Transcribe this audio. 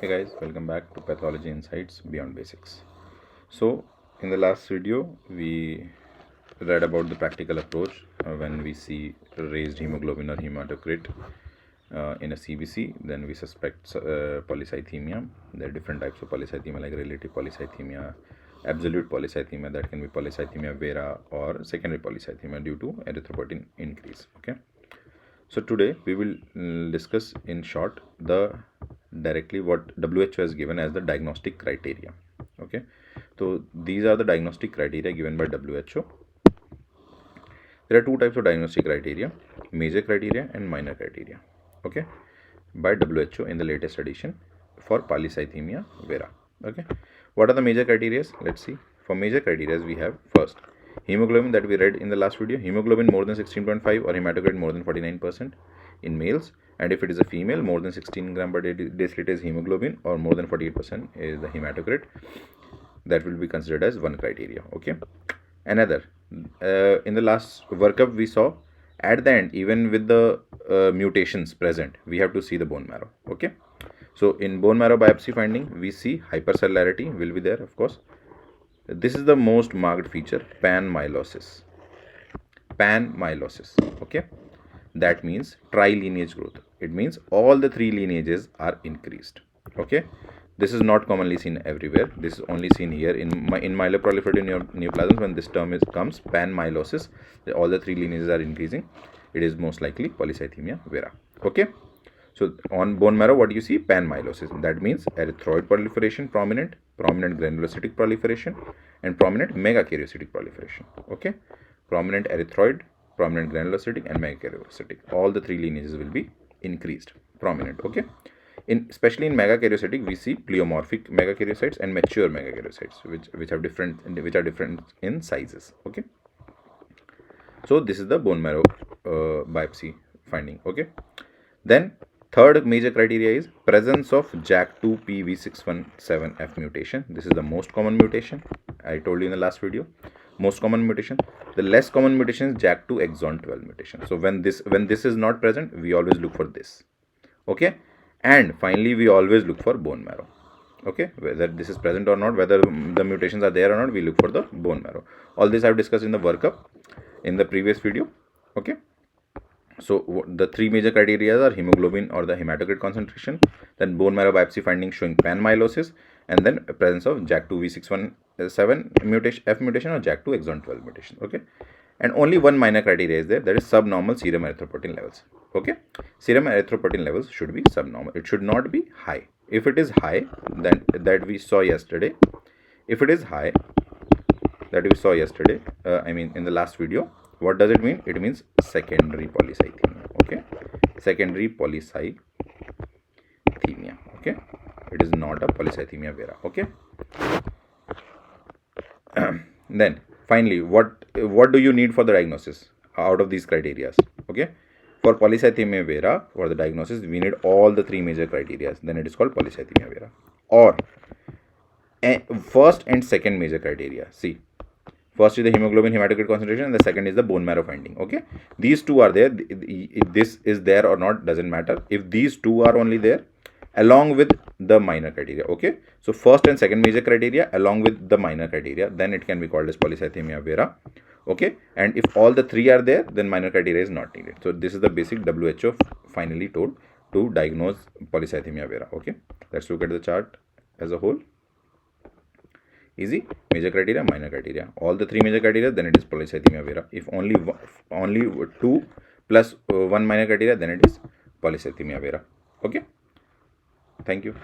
Hey guys, welcome back to Pathology Insights Beyond Basics. So, in the last video, we read about the practical approach when we see raised hemoglobin or hematocrit in a CBC. Then we suspect polycythemia. There are different types of polycythemia, like relative polycythemia, absolute polycythemia, that can be polycythemia vera, or secondary polycythemia due to erythropoietin increase. Okay. So today we will discuss in short directly what WHO has given as the diagnostic criteria. Okay, so these are the diagnostic criteria given by WHO. There are two types of diagnostic criteria: major criteria and minor criteria. Okay, by WHO in the latest edition for polycythemia vera. Okay, what are the major criteria? Let's see. For major criteria, we have first hemoglobin, that we read in the last video. Hemoglobin more than 16.5 or hematocrit more than 49% in males, and if it is a female, more than 16 gram per deciliter is hemoglobin or more than 48% is the hematocrit. That will be considered as one criteria. Okay, another in the last workup we saw at the end, even with the mutations present, we have to see the bone marrow. Okay, so in bone marrow biopsy finding, we see hypercellularity will be there, of course. This is the most marked feature, panmyelosis. Panmyelosis. Okay, that means trilineage growth. It means all the three lineages are increased. Okay, this is not commonly seen everywhere. This is only seen here in myeloproliferative neoplasms. When this term comes, panmyelosis, all the three lineages are increasing. It is most likely polycythemia vera. Okay, so on bone marrow, what do you see? Panmyelosis. That means erythroid proliferation prominent, prominent granulocytic proliferation, and prominent megakaryocytic proliferation. Okay, prominent erythroid, prominent granulocytic, and megakaryocytic. All the three lineages will be increased, prominent. Okay, especially in megakaryocytic, we see pleomorphic megakaryocytes and mature megakaryocytes, which are different in sizes. Okay, so this is the bone marrow biopsy finding. Okay, then third major criteria is presence of JAK2PV617F mutation. This is the most common mutation. I told you in the last video, most common mutation. The less common mutation is JAK2 exon 12 mutation. So when this is not present, we always look for this. Okay, and finally we always look for bone marrow. Okay, whether this is present or not, whether the mutations are there or not, we look for the bone marrow. All this I have discussed in the workup in the previous video. Okay, so the three major criteria are hemoglobin or the hematocrit concentration, then bone marrow biopsy findings showing panmyelosis, and then presence of JAK2V617 mutation, F mutation, or JAK2 exon 12 mutation. Okay, and only one minor criteria is there, that is subnormal serum erythropoietin levels. Okay, serum erythropoietin levels should be subnormal. It should not be high. If it is high, then that we saw yesterday. If it is high, that we saw yesterday, in the last video, what does it mean? It means secondary polycythemia. Okay, secondary polycythemia. Okay, it is not a polycythemia vera. Okay, then finally, what do you need for the diagnosis out of these criteria? Okay, for polycythemia vera, for the diagnosis, we need all the three major criteria. Then it is called polycythemia vera. Or first and second major criteria. See, first is the hemoglobin hematocrit concentration, and the second is the bone marrow finding. Okay, these two are there. If this is there or not doesn't matter. If these two are only there, along with the minor criteria. Okay, so first and second major criteria along with the minor criteria, then it can be called as polycythemia vera. Okay, and if all the three are there, then minor criteria is not needed. So this is the basic WHO finally told to diagnose polycythemia vera. Okay, let's look at the chart as a whole. Easy. Major criteria, minor criteria, all the three major criteria, then it is polycythemia vera. If only two plus one minor criteria, then it is polycythemia vera. Okay, thank you.